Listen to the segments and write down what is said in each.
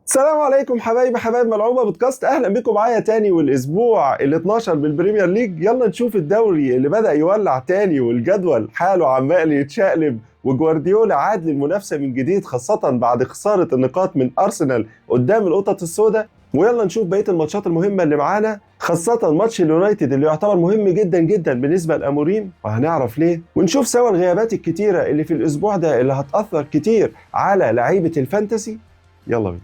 السلام عليكم حبايب ملعوبة بودكاست. اهلا بكم معايا تاني والاسبوع ال 12 بالبريمير ليج. يلا نشوف الدوري اللي بدأ يولع تاني والجدول حاله عمال يتشقلب وجوارديولا عاد للمنافسة من جديد، خاصة بعد خسارة النقاط من أرسنال قدام القطط السوداء. ويلا نشوف بقية الماتشات المهمة اللي معانا، خاصة ماتش اليونايتد اللي يعتبر مهم جدا جدا بالنسبة لأموريم وهنعرف ليه، ونشوف سوا الغيابات الكتيرة اللي في الأسبوع ده اللي هتأثر كتير على لعيبة الفانتسي. يلا بينا.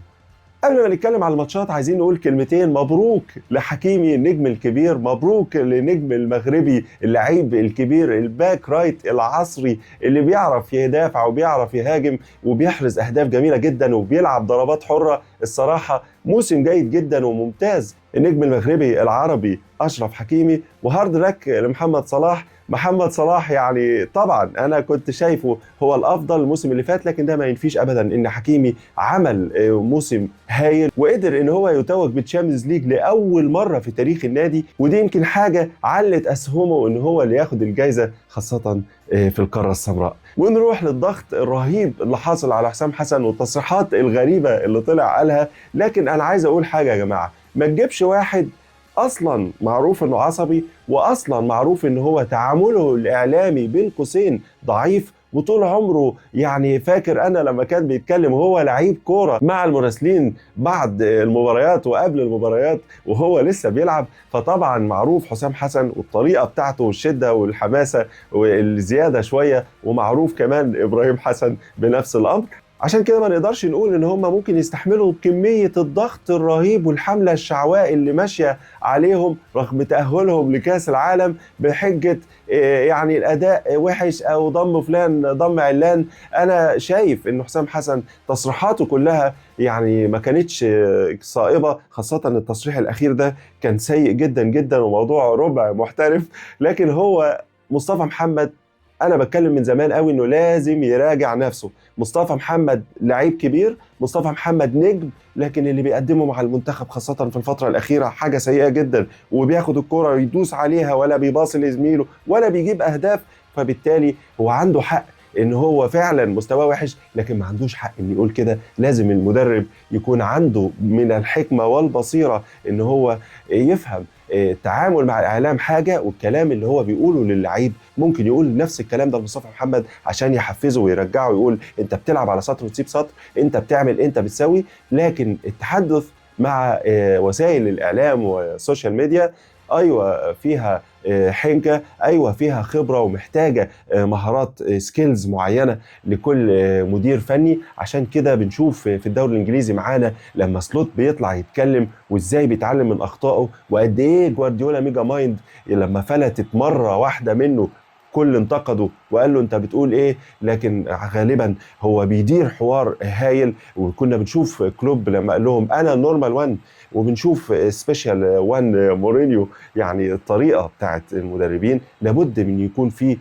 قبل ما نتكلم على الماتشات عايزين نقول كلمتين مبروك لحكيمي النجم الكبير، مبروك لنجم المغربي اللعيب الكبير الباك رايت العصري اللي بيعرف يدافع وبيعرف يهاجم وبيحرز أهداف جميلة جدا وبيلعب ضربات حرة. الصراحة موسم جيد جدا وممتاز النجم المغربي العربي أشرف حكيمي، وهارد لك لمحمد صلاح. محمد صلاح يعني طبعا انا كنت شايفه هو الافضل الموسم اللي فات، لكن ده ما ينفيش ابدا ان حكيمي عمل موسم هايل وقدر ان هو يتوج بالتشامبيونز ليج لاول مره في تاريخ النادي، ودي يمكن حاجه علت اسهمه ان هو اللي ياخد الجائزه خاصه في القاره السمراء. ونروح للضغط الرهيب اللي حاصل على حسام حسن والتصريحات الغريبه اللي طلع قالها. لكن انا عايز اقول حاجه يا جماعه، ما تجيبش واحد اصلا معروف انه عصبي واصلا معروف ان هو تعامله الاعلامي بين قوسين ضعيف، وطول عمره يعني فاكر انا لما كان بيتكلم وهو لعيب كوره مع المراسلين بعد المباريات وقبل المباريات وهو لسه بيلعب. فطبعا معروف حسام حسن والطريقه بتاعته والشده والحماسه والزياده شويه، ومعروف كمان ابراهيم حسن بنفس الامر. عشان كده ما نقدرش نقول ان هم ممكن يستحملوا كمية الضغط الرهيب والحملة الشعواء اللي ماشية عليهم رغم تأهلهم لكأس العالم بحجة يعني الأداء وحش أو ضم فلان ضم علان. أنا شايف إن حسام حسن تصريحاته كلها يعني ما كانتش صائبة، خاصة التصريح الأخير ده كان سيء جدا جدا وموضوع ربع محترف. لكن هو مصطفى محمد انا بتكلم من زمان قوي انه لازم يراجع نفسه. مصطفى محمد لعيب كبير، مصطفى محمد نجم، لكن اللي بيقدمه مع المنتخب خاصة في الفترة الأخيرة حاجة سيئة جدا، وبياخد الكرة يدوس عليها ولا بيباصي لزميله ولا بيجيب أهداف. فبالتالي هو عنده حق ان هو فعلا مستواه وحش، لكن ما عندوش حق ان يقول كده. لازم المدرب يكون عنده من الحكمة والبصيرة ان هو يفهم التعامل مع الاعلام حاجه، والكلام اللي هو بيقوله للعيب ممكن يقول نفس الكلام ده لمصطفى محمد عشان يحفزه ويرجعه، يقول انت بتلعب على سطر وتسيب سطر، انت بتعمل انت بتسوي. لكن التحدث مع وسائل الاعلام والسوشيال ميديا ايوه فيها حنكه، ايوه فيها خبره ومحتاجه مهارات سكيلز معينه لكل مدير فني. عشان كده بنشوف في الدوري الانجليزي معانا لما سلوت بيطلع يتكلم وازاي بيتعلم من اخطائه، وقد ايه جوارديولا ميجا مايند لما فلتت مره واحده منه كل انتقده وقال له انت بتقول ايه. لكن غالبا هو بيدير حوار هايل. وكنا بنشوف كلوب لما قال لهم انا نورمال 1، وبنشوف سبيشال 1 مورينيو. يعني الطريقه بتاعت المدربين لابد من يكون في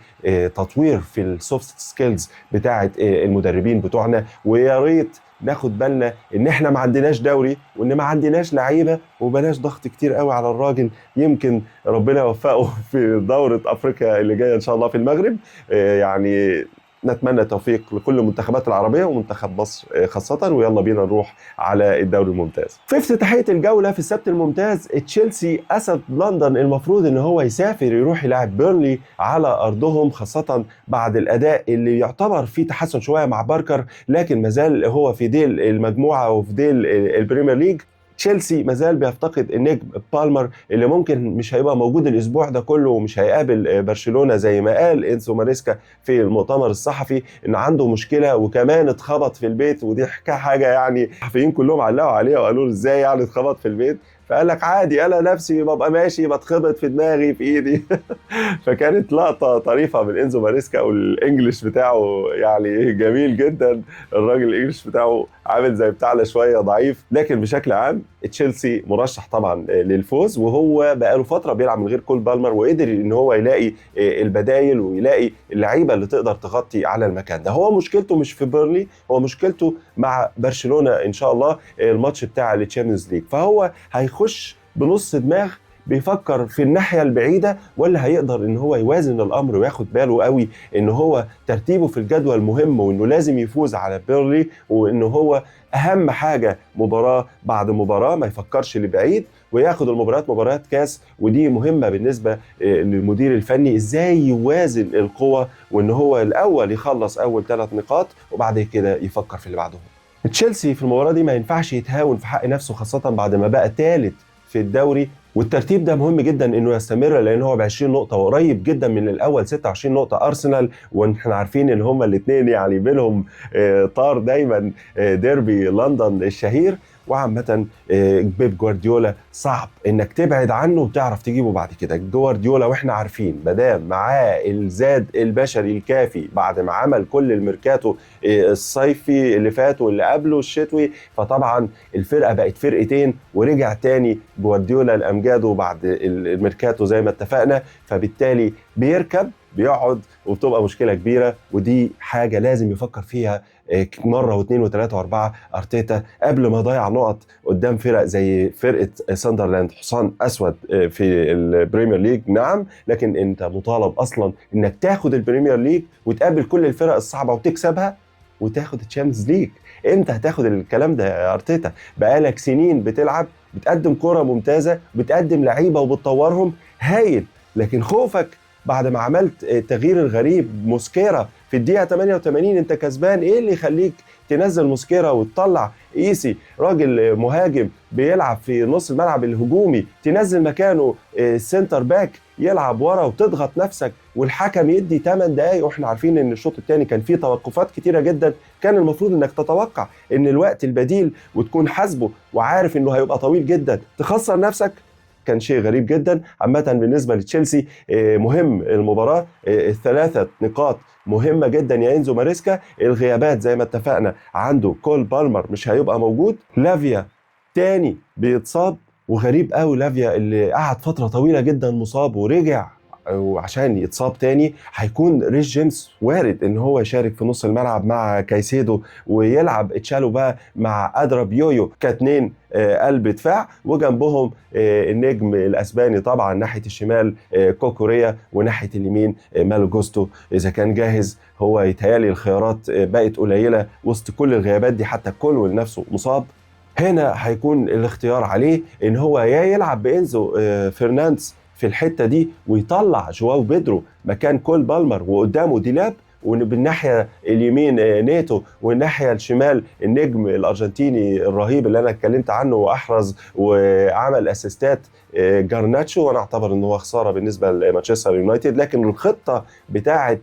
تطوير في السوفت سكيلز بتاعت المدربين بتوعنا. ويا ريت ناخد بالنا ان احنا ما عندناش دوري وان ما عندناش لعيبه، وبلاش ضغط كتير قوي على الراجل. يمكن ربنا يوفقه في دوره افريقيا اللي جايه ان شاء الله في المغرب. يعني نتمنى التوفيق لكل المنتخبات العربيه ومنتخب مصر خاصه. ويلا بينا نروح على الدوري الممتاز. في افتتاحيه الجوله في السبت الممتاز تشيلسي اسد لندن المفروض ان هو يسافر يروح يلعب بيرنلي على ارضهم، خاصه بعد الاداء اللي يعتبر فيه تحسن شويه مع باركر، لكن مازال هو في ديل المجموعه وفي ديل البريمير ليج. تشيلسي مازال بيفتقد النجم بالمر اللي ممكن مش هيبقى موجود الاسبوع ده كله ومش هيقابل برشلونه زي ما قال انسو ماريسكا في المؤتمر الصحفي ان عنده مشكله وكمان اتخبط في البيت. ودي حاجه يعني الصحفيين كلهم علقوا عليها وقالوا له ازاي يعني اتخبط في البيت، فقال لك عادي انا نفسي ببقى ماشي بتخبط في دماغي في ايدي. فكانت لقطه طريفه من انزو ماريسكا والانجليش بتاعه يعني جميل جدا. الراجل الانجليش بتاعه عامل زي بتاعنا شويه ضعيف. لكن بشكل عام تشيلسي مرشح طبعا للفوز، وهو بقاله فتره بيلعب من غير كول بالمر وقدر ان هو يلاقي البدايل ويلاقي اللعيبه اللي تقدر تغطي على المكان ده. هو مشكلته مش في بيرلي، هو مشكلته مع برشلونه ان شاء الله الماتش بتاع التشامبيونز ليج. فهو هيخش بنص دماغ بيفكر في الناحيه البعيده، ولا هيقدر ان هو يوازن الامر وياخد باله قوي ان هو ترتيبه في الجدول مهم، وانه لازم يفوز على بيرلي، وانه هو اهم حاجه مباراه بعد مباراه، ما يفكرش لبعيد وياخد المباريات مباريات كاس. ودي مهمه بالنسبه للمدير الفني، ازاي يوازن القوى، وان هو الاول يخلص اول 3 نقاط وبعد كده يفكر في اللي بعدهم. تشيلسي في المباراه دي ما ينفعش يتهاون في حق نفسه، خاصه بعد ما بقى ثالث في الدوري، والترتيب ده مهم جدا انه يستمر، لان هو ب 20 نقطه وقريب جدا من الاول 26 نقطه ارسنال، واحنا عارفين ان هما الاثنين يعني بينهم طار دايما ديربي لندن الشهير. وعامة بيب جوارديولا صعب انك تبعد عنه وتعرف تجيبه بعد كده. جوارديولا واحنا عارفين مادام معاه الزاد البشري الكافي بعد ما عمل كل الميركاتو الصيفي اللي فات واللي قبله الشتوي، فطبعا الفرقة بقت فرقتين، ورجع تاني جوارديولا لأمجاده بعد الميركاتو زي ما اتفقنا، فبالتالي بيقعد وبتبقى مشكلة كبيرة. ودي حاجة لازم يفكر فيها مرة واثنين وثلاثة واربعة ارتيتا قبل ما يضيع نقط قدام فرق زي فرقة ساندرلاند، حصان اسود في البريمير ليج. نعم، لكن انت مطالب اصلا انك تاخد البريمير ليج وتقابل كل الفرق الصعبة وتكسبها وتاخد الشامبيونز ليج. امتى هتاخد الكلام ده يا ارتيتا؟ بقالك سنين بتلعب، بتقدم كرة ممتازة، بتقدم لعيبة وبتطورهم هايل، لكن خوفك بعد ما عملت التغيير الغريب موسكيرا في الدقيقة 88 انت كسبان، ايه اللي يخليك تنزل موسكيرا وتطلع ايسي راجل مهاجم بيلعب في نص الملعب الهجومي، تنزل مكانه السنتر باك يلعب ورا وتضغط نفسك، والحكم يدي 8 دقايق؟ واحنا عارفين ان الشوط الثاني كان فيه توقفات كتيرة جدا، كان المفروض انك تتوقع ان الوقت البديل وتكون حاسبه وعارف انه هيبقى طويل جدا، تخسر نفسك. كان شيء غريب جدا. عامة بالنسبة لتشيلسي مهم المباراة، ال3 نقاط مهمة جدا يا إنزو ماريسكا. الغيابات زي ما اتفقنا، عنده كول بالمر مش هيبقى موجود، لافيا تاني بيتصاب، وغريب قوي لافيا اللي قعد فترة طويلة جدا مصاب ورجع وعشان يتصاب تاني. هيكون ريس جيمس وارد ان هو يشارك في نص الملعب مع كايسيدو، ويلعب تشالو بقى مع ادراب يويو كاتنين قلب دفاع، وجنبهم النجم الاسباني طبعا ناحيه الشمال كوكوريا، وناحيه اليمين مالو جوستو اذا كان جاهز. هو يتهيالي الخيارات بقت قليله وسط كل الغيابات دي، حتى كولويل نفسه مصاب. هنا هيكون الاختيار عليه ان هو يا يلعب بانزو فرنانديز في الحته دي ويطلع جواو بيدرو مكان كول بالمر وقدامه ديلاب، وبالناحيه اليمين نيتو، والناحيه الشمال النجم الارجنتيني الرهيب اللي انا اتكلمت عنه واحرز وعمل اسيستات جارناتشو. وانا اعتبر ان هو خساره بالنسبه لمانشستر يونايتد، لكن الخطه بتاعه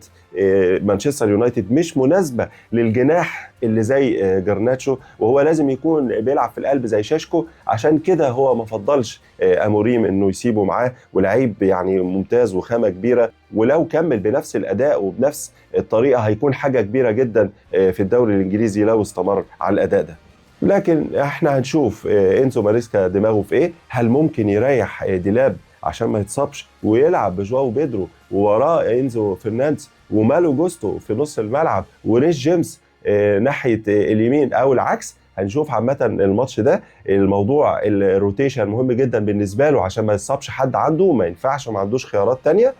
مانشستر يونايتد مش مناسبه للجناح اللي زي جارناتشو، وهو لازم يكون بيلعب في القلب زي شاشكو. عشان كده هو ما فضلش اموريم انه يسيبه معاه، ولعيب يعني ممتاز وخامه كبيره، ولو كمل بنفس الاداء وبنفس الطريقه هيكون حاجه كبيره جدا في الدوري الانجليزي لو استمر على الاداء ده. لكن احنا هنشوف انزو ماريسكا دماغه في ايه. هل ممكن يريح ديلاب عشان ما يتصابش ويلعب بجواو بيدرو ووراه انزو فرنانديز ومالو جوستو في نص الملعب وريس جيمس ناحيه اليمين، او العكس؟ هنشوف. عامه الماتش ده الموضوع الروتيشن مهم جدا بالنسبه له عشان ما يتصابش حد عنده، ما ينفعش ما عندوش خيارات تانية.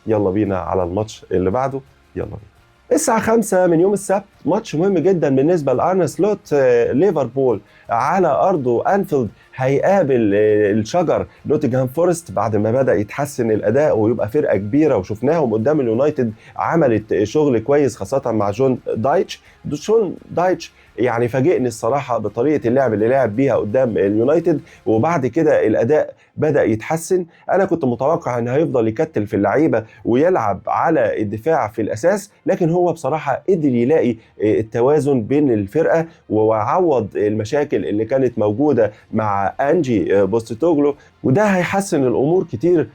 يلا بينا على الماتش اللي بعده، يلا بينا. الساعة 5 من يوم السبت، ماتش مهم جدا بالنسبة لأرن سلوت. ليفربول على أرضه أنفيلد هيقابل الشجر نوتنغهام فورست بعد ما بدأ يتحسن الأداء ويبقى فرقة كبيرة، وشفناهم قدام اليونايتد عملت شغل كويس خاصة مع جون دايتش يعني فاجئني الصراحة بطريقة اللعب اللي لعب بيها قدام اليونايتد، وبعد كده الأداء بدأ يتحسن. أنا كنت متوقع أن هيفضل يكتل في اللعيبة ويلعب على الدفاع في الأساس، لكن هو بصراحة قدر يلاقي التوازن بين الفرقة وعوض المشاكل اللي كانت موجودة مع أنجي بوستوغلو، وده هيحسن الأمور كتير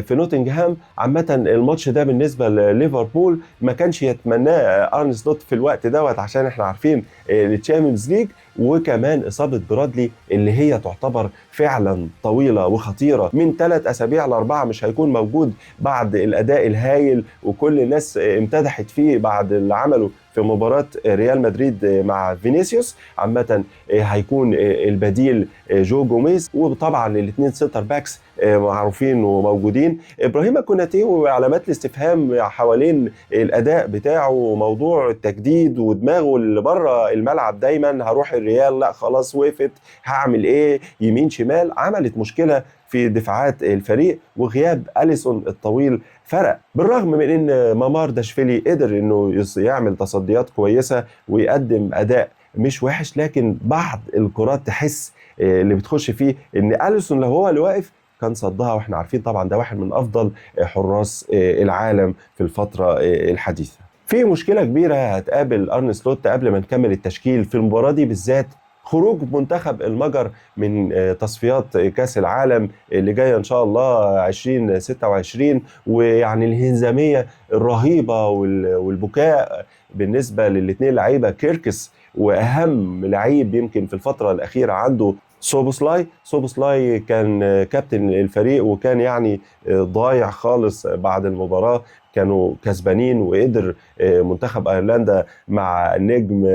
في نوتنغهام. عامة الماتش ده بالنسبة لليفربول ما كانش يتمناه أرن سلوت في الوقت دوت، عشان احنا عارفين التشامبيونز ليج، وكمان إصابة برادلي اللي هي تعتبر فعلا طويلة وخطيرة، من 3 أسابيع ل4 مش هيكون موجود بعد الأداء الهايل وكل الناس امتدحت فيه بعد اللي عمله في مباراة ريال مدريد مع فينيسيوس. عامة هيكون البديل جو جوميز، وطبعا الاثنين سنتر باكس معروفين وموجودين. ابراهيم كوناتي وعلامات الاستفهام حوالين الاداء بتاعه وموضوع التجديد ودماغه اللي بره الملعب، دايما هروح الريال، لا خلاص وقفت، هعمل ايه يمين شمال، عملت مشكله في دفاعات الفريق. وغياب أليسون الطويل فرق، بالرغم من ان مامار داشفيلي قدر انه يعمل تصديات كويسه ويقدم اداء مش وحش، لكن بعض الكرات تحس اللي بتخش فيه ان أليسون لو هو اللي واقف كان صدها، واحنا عارفين طبعا ده واحد من افضل حراس العالم في الفتره الحديثه. في مشكله كبيره هتقابل ارن سلوت قبل ما نكمل التشكيل في المباراه دي بالذات، خروج منتخب المجر من تصفيات كاس العالم اللي جايه ان شاء الله 2026، ويعني الانهزاميه الرهيبه والبكاء بالنسبه للاثنين لعيبه كيركس واهم لعيب يمكن في الفتره الاخيره عنده سوبوسلاي كان كابتن الفريق وكان يعني ضايع خالص بعد المباراة، كانوا كسبانين وقدر منتخب ايرلندا مع النجم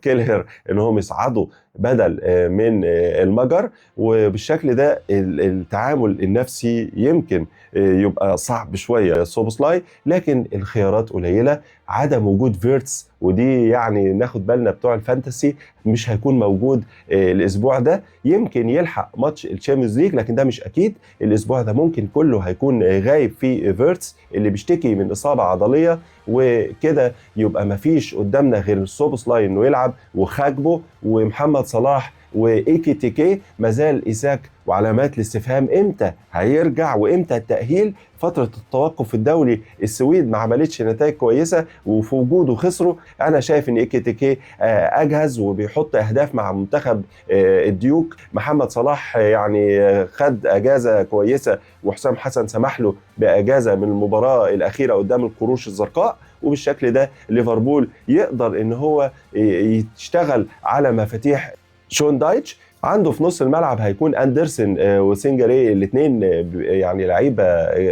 كيلهر انهم يصعدوا بدل من المجر. وبالشكل ده التعامل النفسي يمكن يبقى صعب شوية سوبوسلاي، لكن الخيارات قليلة. عدم وجود فيرتس، ودي يعني ناخد بالنا بتوع الفانتسي مش هيكون موجود الاسبوع ده، يمكن يلحق ماتش الشامبيونز ليج لكن ده مش اكيد. الاسبوع ده ممكن كله هيكون غايب في فيرتس اللي بيشتكي من اصابه عضليه، وكده يبقى مفيش قدامنا غير سوبوسلاي انه يلعب وخاجبو ومحمد صلاح وايكيتيكي. مازال ايساك وعلامات الاستفهام امتى هيرجع وامتى التاهيل. فتره التوقف الدولي السويد ما عملتش نتائج كويسه وفي وجوده خسروا. انا شايف ان ايكيتيكي اجهز وبيحط اهداف مع منتخب الديوك. محمد صلاح يعني خد اجازه كويسه وحسام حسن سمح له باجازه من المباراه الاخيره قدام القروش الزرقاء، وبالشكل ده ليفربول يقدر ان هو يشتغل على مفاتيح شون دايتش. عنده في نص الملعب هيكون اندرسون وسينجاري، الاثنين يعني لعيبه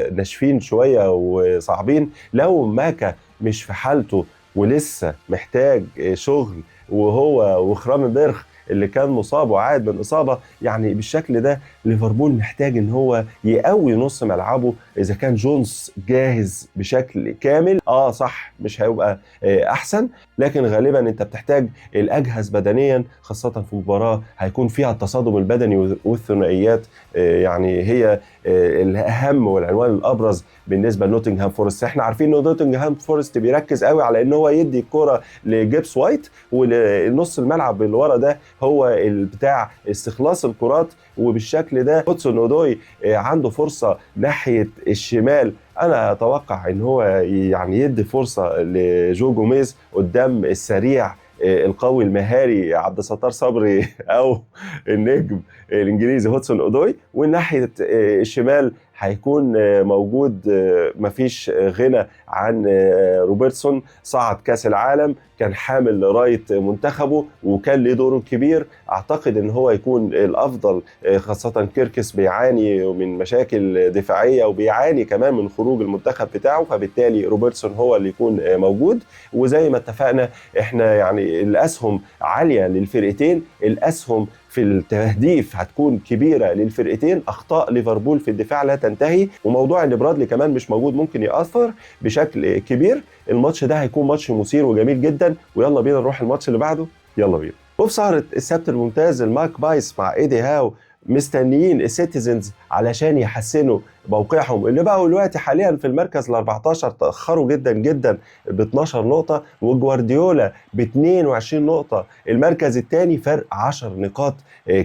ناشفين شويه وصعبين. لو ماكا مش في حالته ولسه محتاج شغل، وهو وخرامنبرغ اللي كان مصاب وعاد من اصابه، يعني بالشكل ده ليفربول محتاج ان هو يقوي نص ملعبه. اذا كان جونز جاهز بشكل كامل صح مش هيبقى احسن، لكن غالبا انت بتحتاج الاجهز بدنيا، خاصه في مباراه هيكون فيها التصادم البدني والثنائيات يعني هي الاهم والعنوان الابرز بالنسبه لنوتنغهام فورست. احنا عارفين ان نوتنغهام فورست بيركز قوي على ان هو يدي الكره لجيبس وايت، والنص الملعب اللي ورا ده هو بتاع استخلاص الكرات. وبالشكل ده هودسون اودوي عنده فرصه ناحيه الشمال، انا اتوقع ان هو يعني يدي فرصه لجو جوميز قدام السريع القوي المهاري عبد الستار صبري او النجم الانجليزي هودسون اودوي. والناحيه الشمال هيكون موجود مفيش غنى عن روبرتسون، صعد كاس العالم، كان حامل رايه منتخبه وكان له دور كبير. اعتقد ان هو يكون الافضل، خاصه كيركس بيعاني من مشاكل دفاعيه وبيعاني كمان من خروج المنتخب بتاعه، فبالتالي روبرتسون هو اللي يكون موجود. وزي ما اتفقنا احنا يعني الاسهم عاليه للفرقتين، الاسهم في التهديف هتكون كبيره للفرقتين، اخطاء ليفربول في الدفاع لا تنتهي، وموضوع ان برادلي كمان مش موجود ممكن ياثر بشكل كبير. الماتش ده هيكون ماتش مثير وجميل جدا، ويلا بينا نروح الماتش اللي بعده. يلا بينا. وفي سهره السبت الممتاز الماك بايس مع ايدي هاو مستنيين السيتيزنز علشان يحسنوا موقعهم اللي بقوا دلوقتي حاليا في المركز ال 14، تاخروا جدا جدا ب 12 نقطه، وجوارديولا ب 22 نقطه المركز الثاني، فرق 10 نقاط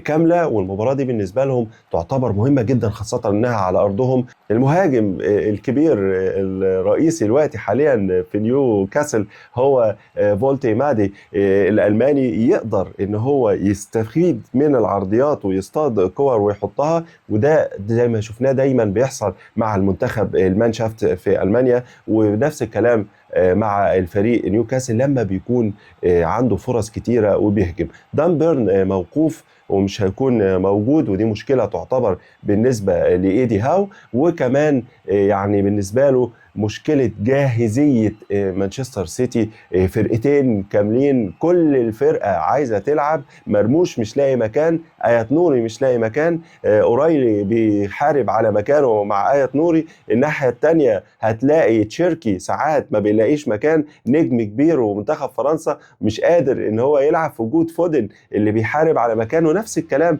كامله. والمباراه دي بالنسبه لهم تعتبر مهمه جدا خاصه انها على ارضهم. المهاجم الكبير الرئيسي دلوقتي حاليا في نيو كاسل هو فولتي مادي الالماني، يقدر ان هو يستفيد من العرضيات ويصطاد كور ويحطها، وده زي ما شفناه دايما بيحصل مع المنتخب المانشافت في المانيا. ونفس الكلام مع الفريق نيوكاسل لما بيكون عنده فرص كتيرة وبيهجم. دان بيرن موقوف ومش هيكون موجود، ودي مشكلة تعتبر بالنسبة لإيدي هاو، وكمان يعني بالنسبة له مشكلة جاهزية مانشستر سيتي. فرقتين كاملين، كل الفرقة عايزة تلعب، مرموش مش لاقي مكان، آيت نوري مش لاقي مكان، أورايلي بيحارب على مكانه مع آيت نوري. الناحية التانية هتلاقي تشيركي ساعات ما بيلاقيش مكان، نجم كبير ومنتخب فرنسا مش قادر ان هو يلعب في وجود فودن اللي بيحارب على مكانه. نفس الكلام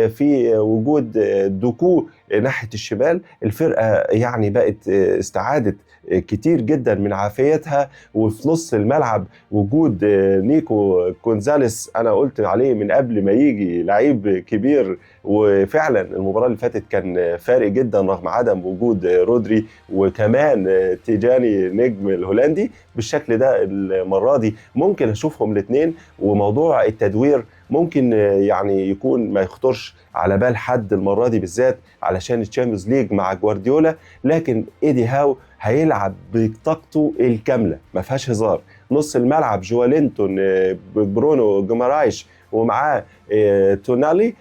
في وجود دوكو ناحية الشمال. الفرقة يعني بقت استعادت كتير جدا من عافيتها. وفي نص الملعب وجود نيكو كونزاليس، انا قلت عليه من قبل ما يجي لعيب كبير، وفعلا المباراة اللي فاتت كان فارق جدا رغم عدم وجود رودري، وكمان تيجاني نجم الهولندي. بالشكل ده المرة دي ممكن اشوفهم الاثنين. وموضوع التدوير ممكن يعني يكون ما يخطرش على بال حد المرة دي بالذات علشان الشامبيونز ليج مع جوارديولا، لكن ايدي هاو هيلعب بطاقته الكاملة ما فيهاش هزار. نص الملعب جوالينتون، برونو جمارايش، ومعاه تونالي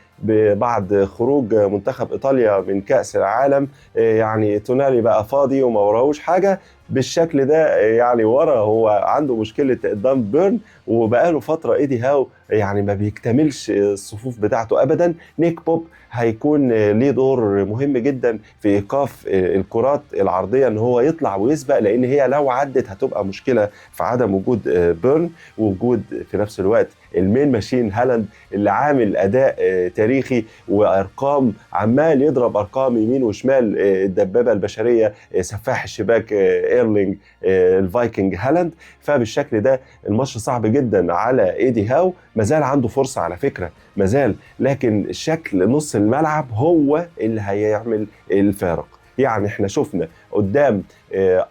بعد خروج منتخب ايطاليا من كأس العالم. يعني تونالي بقى فاضي وما وراهوش حاجة بالشكل ده. يعني ورا هو عنده مشكلة دان بيرن، وبقاله فترة ايدي هاو يعني ما بيكتملش الصفوف بتاعته ابدا. نيك بوب هيكون ليه دور مهم جدا في ايقاف الكرات العرضيه ان هو يطلع ويسبق، لان هي لو عدت هتبقى مشكله في عدم وجود بيرن. ووجود في نفس الوقت المين ماشين هالاند اللي عامل اداء تاريخي وارقام، عمال يضرب ارقام يمين وشمال. الدبابه البشريه، سفاح الشباك ايرلينج الفايكنج هالاند. فبالشكل ده الماتش صعب جدا على ايدي هاو. مازال عنده فرصه على فكره، مازال، لكن شكل نص الملعب هو اللي هيعمل الفارق. يعني احنا شفنا قدام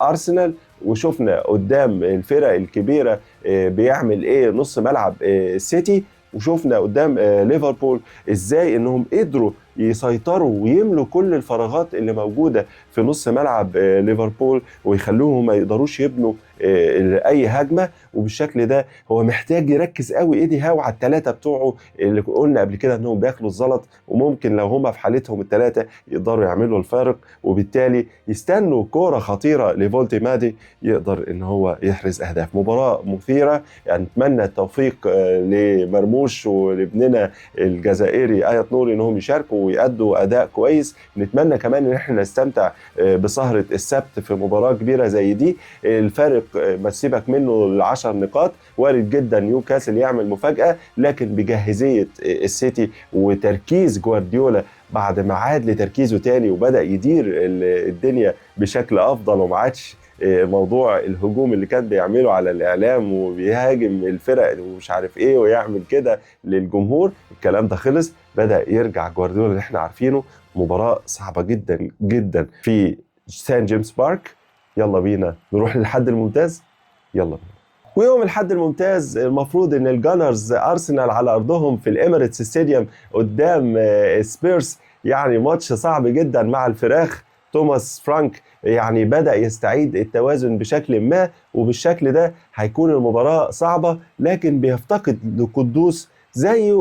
ارسنال، وشفنا قدام الفرق الكبيره بيعمل ايه نص ملعب سيتي، وشفنا قدام ليفربول ازاي انهم قدروا يسيطروا ويملوا كل الفراغات اللي موجوده في نص ملعب ليفربول، ويخلوهم ما يقدروش يبنوا اي هجمه. وبالشكل ده هو محتاج يركز قوي ايدي هاو على الثلاثه بتوعه اللي قلنا قبل كده انهم بياكلوا الزلط، وممكن لو هم في حالتهم الثلاثه يقدروا يعملوا الفارق، وبالتالي يستنوا كوره خطيره لفولتي مادي يقدر ان هو يحرز اهداف. مباراه مثيره، يعني نتمنى التوفيق لمرموش ولابننا الجزائري آيت نوري انهم يشاركوا ويأدوا اداء كويس. نتمنى كمان ان احنا نستمتع بسهره السبت في مباراه كبيره زي دي. الفارق ما تسيبك منه ال10 نقاط، وارد جدا نيوكاسل يعمل مفاجاه، لكن بجاهزيه السيتي وتركيز جوارديولا بعد ما عاد لتركيزه تاني وبدأ يدير الدنيا بشكل افضل، وما عادش موضوع الهجوم اللي كان بيعمله على الاعلام وبيهاجم الفرق ومش عارف ايه ويعمل كده للجمهور. الكلام ده خلص، بدأ يرجع جوارديولا اللي احنا عارفينه. مباراة صعبة جدا جدا في سان جيمس بارك. يلا بينا نروح للحد الممتاز، يلا بينا. ويوم الحد الممتاز المفروض ان الجانرز ارسنال على ارضهم في الاميريتس ستاديوم قدام سبيرز. يعني ماتش صعب جدا مع الفراخ. توماس فرانك يعني بدأ يستعيد التوازن بشكل ما، وبالشكل ده هيكون المباراة صعبة، لكن بيفتقد لقدوس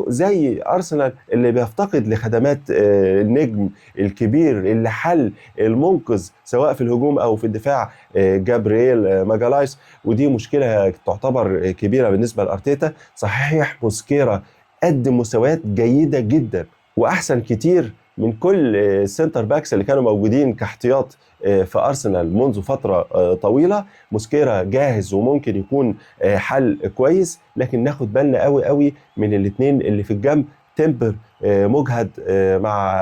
زي أرسنال اللي بيفتقد لخدمات النجم الكبير اللي حل المنقذ سواء في الهجوم أو في الدفاع، جابرييل ماجالايس. ودي مشكلة تعتبر كبيرة بالنسبة لأرتيتا. صحيح موسكيرا قدم مستويات جيدة جدا وأحسن كتير من كل السنتر باكس اللي كانوا موجودين كاحتياط في أرسنال منذ فترة طويلة. موسكيرا جاهز وممكن يكون حل كويس، لكن ناخد بالنا قوي قوي من الاثنين اللي في الجنب. تمبر مجهد مع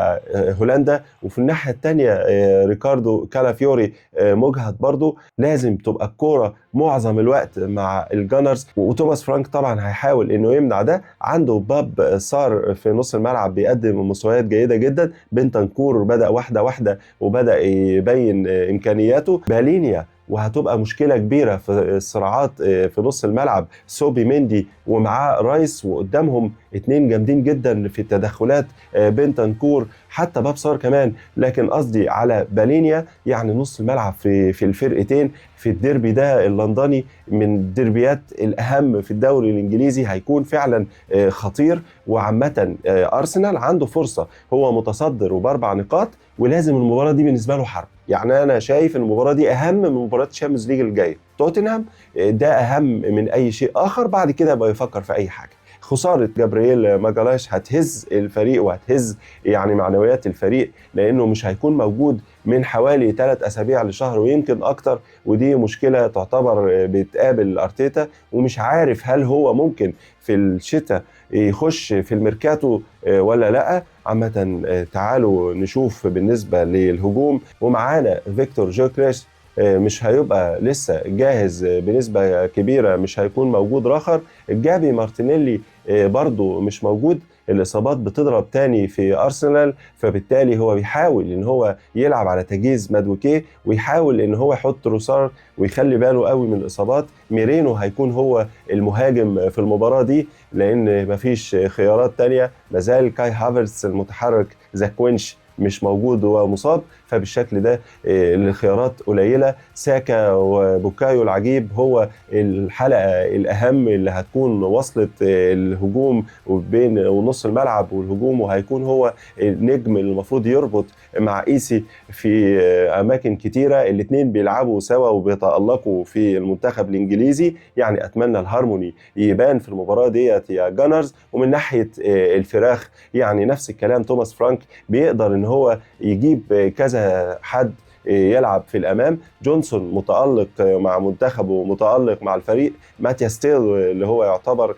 هولندا، وفي الناحية التانية ريكاردو كالافيوري مجهد برضو. لازم تبقى الكورة معظم الوقت مع الجانرز، وتوماس فرانك طبعا هيحاول انه يمنع ده. عنده باب صار في نص الملعب بيقدم مستويات جيدة جدا. بنتنكور بدأ واحدة واحدة وبدأ يبين إمكانياته. بالينيا وهتبقى مشكلة كبيرة في الصراعات في نص الملعب، سوبي ميندي ومعاه رايس، وقدامهم اتنين جامدين جدا في التدخلات، بنتنكور حتى باب صار كمان. لكن قصدي على بالينيا. يعني نص الملعب في الفرقتين في الديربي ده اللندني من الديربيات الأهم في الدوري الإنجليزي، هيكون فعلا خطير. وعامة أرسنال عنده فرصة، هو متصدر وباربع نقاط، ولازم المباراة دي بالنسبة له حرب. يعني أنا شايف المباراة دي أهم من مباراة الشامبيونز ليج الجاية. توتنهام ده أهم من أي شيء آخر، بعد كده بقى يفكر في أي حاجة. خسارة جابرييل ماجالاش هتهز الفريق وهتهز يعني معنويات الفريق، لأنه مش هيكون موجود من حوالي 3 أسابيع لشهر ويمكن أكتر، ودي مشكلة تعتبر بتقابل أرتيتا، ومش عارف هل هو ممكن في الشتاء يخش في الميركاتو ولا لأ. عامة تعالوا نشوف بالنسبة للهجوم، ومعانا فيكتور جوكريش مش هيبقى لسه جاهز بنسبة كبيرة، مش هيكون موجود راخر. جابي مارتينيلي برضو مش موجود، الإصابات بتضرب تاني في أرسنال، فبالتالي هو بيحاول إن هو يلعب على تجهيز مادوكيه، ويحاول إن هو يحط روسار ويخلي باله قوي من الإصابات. ميرينو هيكون هو المهاجم في المباراة دي، لأن مفيش خيارات تانية. مازال كاي هافرتس المتحرك زاكوينش مش موجود ومصاب، فبالشكل ده الخيارات قليلة. ساكا وبوكايو العجيب هو الحلقة الأهم اللي هتكون وصلت الهجوم بين ونص الملعب والهجوم، وهيكون هو النجم اللي المفروض يربط مع إيسي في أماكن كتيرة. الاثنين بيلعبوا سوا وبيتألقوا في المنتخب الإنجليزي، يعني أتمنى الهارموني يبان في المباراة ديت يا جانرز. ومن ناحية الفراخ يعني نفس الكلام، توماس فرانك بيقدر إن هو يجيب كذا حد يلعب في الأمام. جونسون متألق مع منتخبه، متألق مع الفريق. ماتياس تيل اللي هو يعتبر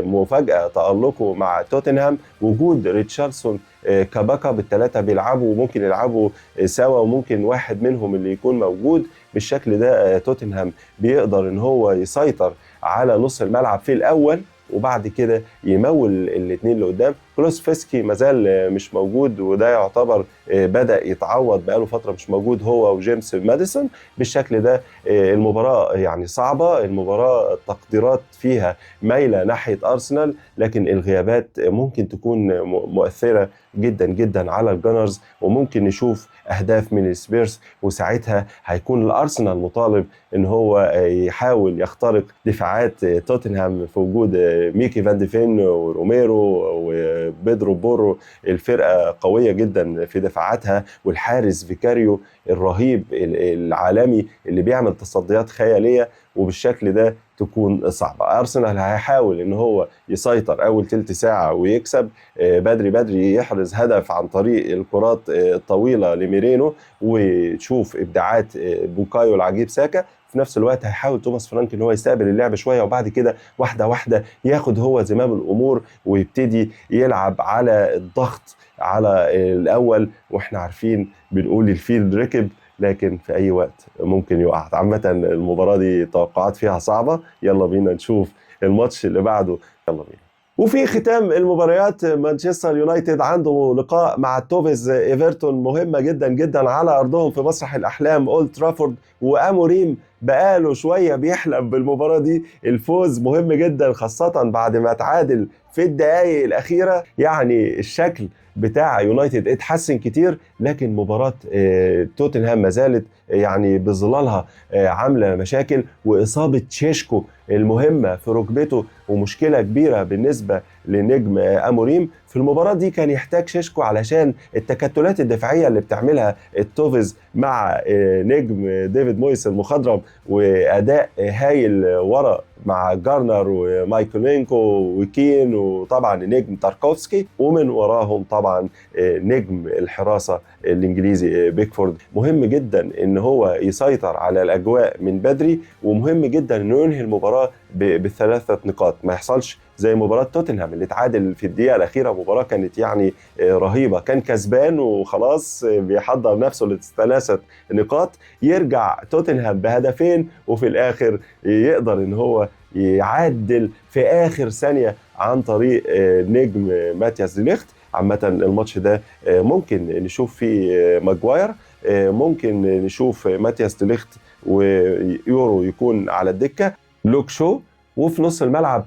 مفاجأة تألقه مع توتنهام. وجود ريتشاردسون كباكا، بالثلاثة بيلعبوا وممكن يلعبوا سوا، وممكن واحد منهم اللي يكون موجود. بالشكل ده توتنهام بيقدر ان هو يسيطر على نص الملعب في الأول، وبعد كده يمول الاثنين اللي قدام. كلوسفسكي مازال مش موجود، وده يعتبر بدأ يتعوض، بقاله فترة مش موجود هو وجيمس ماديسون. بالشكل ده المباراة يعني صعبة، المباراة التقديرات فيها مايلة ناحية أرسنال، لكن الغيابات ممكن تكون مؤثرة جدا جدا على الجانرز، وممكن نشوف أهداف من السبيرز، وساعتها هيكون الأرسنال مطالب إن هو يحاول يخترق دفاعات توتنهام في وجود ميكي فان ديفين وروميرو وبيدرو بورو. الفرقة قوية جدا في دفاعاتها، والحارس فيكاريو الرهيب العالمي اللي بيعمل تصديات خيالية، وبالشكل ده تكون صعبة. أرسنال هيحاول إن هو يسيطر أول تلت ساعة ويكسب بدري بدري، يحرز هدف عن طريق الكرات الطويلة لميرينو، وتشوف إبداعات بوكايو العجيب ساكا. في نفس الوقت هيحاول توماس فرانك ان هو يستقبل اللعب شويه، وبعد كده واحده واحده ياخد هو زمام الامور ويبتدي يلعب على الضغط على الاول. واحنا عارفين بنقول الفيل ركب، لكن في اي وقت ممكن يقع. عامه المباراه دي توقعات فيها صعبه. يلا بينا نشوف الماتش اللي بعده، يلا بينا. وفي ختام المباريات مانشستر يونايتد عنده لقاء مع توفيز ايفرتون، مهمة جدا جدا على أرضهم في مسرح الأحلام أولد ترافورد. وأموريم بقاله شوية بيحلم بالمباراة دي. الفوز مهم جدا، خاصة بعد ما تعادل في الدقايق الأخيرة. يعني الشكل بتاع يونايتد اتحسن كتير، لكن مباراة توتنهام ما زالت يعني بظلالها عاملة مشاكل. وإصابة شيشكو المهمة في ركبته ومشكلة كبيرة بالنسبة لنجم أموريم. في المباراة دي كان يحتاج شيشكو علشان التكتلات الدفاعية اللي بتعملها التوفيز مع نجم ديفيد مويس المخضرم، وأداء هايل ورا مع جارنر ومايكولينكو وكين، وطبعا نجم تاركوفسكي، ومن وراهم طبعا نجم الحراسة الإنجليزي بيكفورد. مهم جدا إن هو يسيطر على الأجواء من بدري، ومهم جدا إنه ينهي المباراة ب3 نقاط، ما يحصلش زي مباراة توتنهام اللي تعادل في الدقيقة الأخيرة. مباراة كانت يعني رهيبة، كان كسبان وخلاص بيحضر نفسه ل3 نقاط، يرجع توتنهام بهدفين، وفي الآخر يقدر إن هو يعدل في آخر ثانية عن طريق نجم ماتياس دي ليخت. عامة الماتش ده ممكن نشوف فيه ماجواير، ممكن نشوف ماتياس دي ليخت ويورو يكون على الدكة، لوك شو، وفي نص الملعب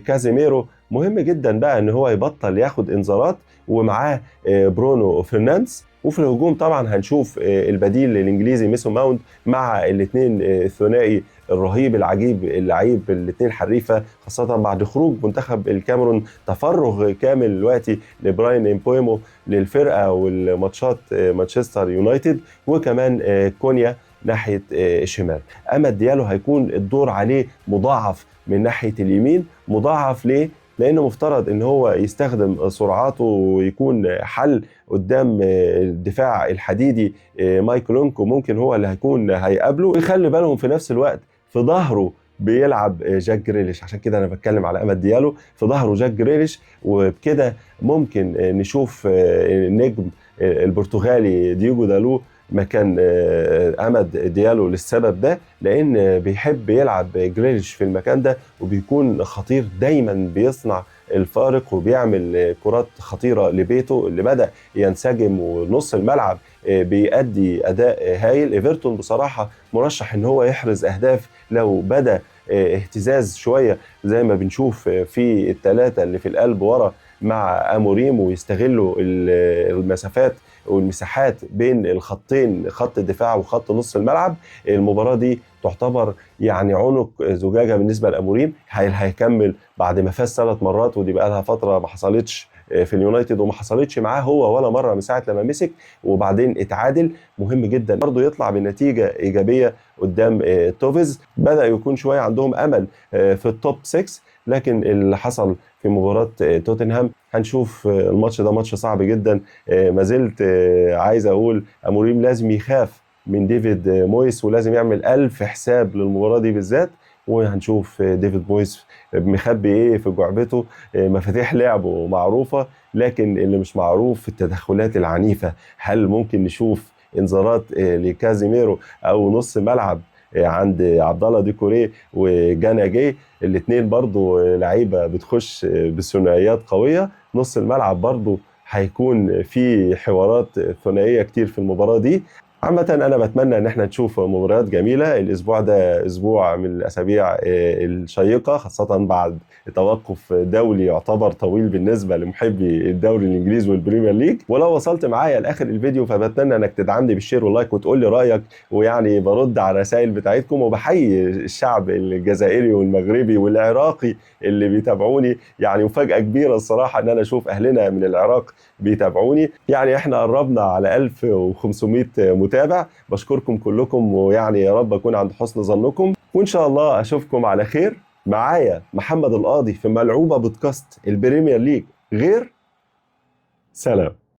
كازيميرو. مهم جدا بقى ان هو يبطل ياخد انذارات، ومعاه برونو فرنانديز. وفي الهجوم طبعا هنشوف البديل الانجليزي ميسون ماونت مع الاثنين الثنائي الرهيب العجيب اللعيب، الاثنين حريفه، خاصه بعد خروج منتخب الكاميرون، تفرغ كامل دلوقتي لبراين امبويمو للفرقه والماتشات مانشستر يونايتد، وكمان كونيا ناحيه الشمال. اماد ديالو هيكون الدور عليه مضاعف من ناحيه اليمين. مضاعف ليه؟ لانه مفترض ان هو يستخدم سرعاته ويكون حل قدام الدفاع الحديدي مايك لونكو، ممكن هو اللي هيكون هيقابله، ويخلي بالهم في نفس الوقت في ظهره بيلعب جاك جريليش. عشان كده انا بتكلم على اماد ديالو، في ظهره جاك جريليش، وبكده ممكن نشوف النجم البرتغالي دييجو دالو مكان اماد ديالو للسبب ده، لان بيحب يلعب جريليش في المكان ده وبيكون خطير، دايما بيصنع الفارق وبيعمل كرات خطيره لبيته اللي بدا ينسجم، ونص الملعب بيأدي اداء هايل. ايفرتون بصراحه مرشح ان هو يحرز اهداف لو بدا اهتزاز شويه زي ما بنشوف في الثلاثه اللي في القلب ورا مع اموريم، ويستغلوا المسافات والمساحات بين الخطين، خط الدفاع وخط نص الملعب. المباراه دي تعتبر يعني عنق زجاجه بالنسبه لاموريم. هيكمل بعد ما فاز 3 مرات، ودي بقى لها فتره ما حصلتش في اليونايتد، وما حصلتش معاه هو ولا مره من ساعه لما مسك، وبعدين اتعادل. مهم جدا برضه يطلع بنتيجه ايجابيه قدام توفيز. بدا يكون شويه عندهم امل في التوب 6، لكن اللي حصل في مباراه توتنهام هنشوف. الماتش ده ماتش صعب جدا. ما زلت عايز اقول اموريم لازم يخاف من ديفيد مويس، ولازم يعمل 1000 حساب للمباراه دي بالذات. وهنشوف ديفيد مويس مخبي ايه في جعبته. مفاتيح لعبه معروفه، لكن اللي مش معروف التدخلات العنيفه. هل ممكن نشوف انذارات لكازيميرو او نص ملعب عند عبد الله ديكوريه وجانا جاي؟ الاثنين برضو لعيبه بتخش بثنائيات قويه. نص الملعب برضو هيكون في حوارات ثنائيه كتير في المباراه دي. عامة أنا بتمنى إن احنا نشوف مباريات جميلة. الأسبوع ده أسبوع من الأسابيع الشيقة، خاصة بعد توقف دولي يعتبر طويل بالنسبة لمحبي الدوري الإنجليزي والبريمير ليج. ولو وصلت معايا لآخر الفيديو فبتمنى إنك تدعمني بالشير واللايك وتقول لي رأيك، ويعني برد على الرسائل بتاعتكم. وبحيي الشعب الجزائري والمغربي والعراقي اللي بيتابعوني، يعني مفاجأة كبيرة الصراحة إن أنا أشوف أهلنا من العراق بيتابعوني. يعني احنا قربنا على 1500 متابع. بشكركم كلكم، ويعني يا رب اكون عند حسن ظنكم، وان شاء الله اشوفكم على خير. معايا محمد القاضي في ملعوبة بودكاست البريمير ليج غير. سلام.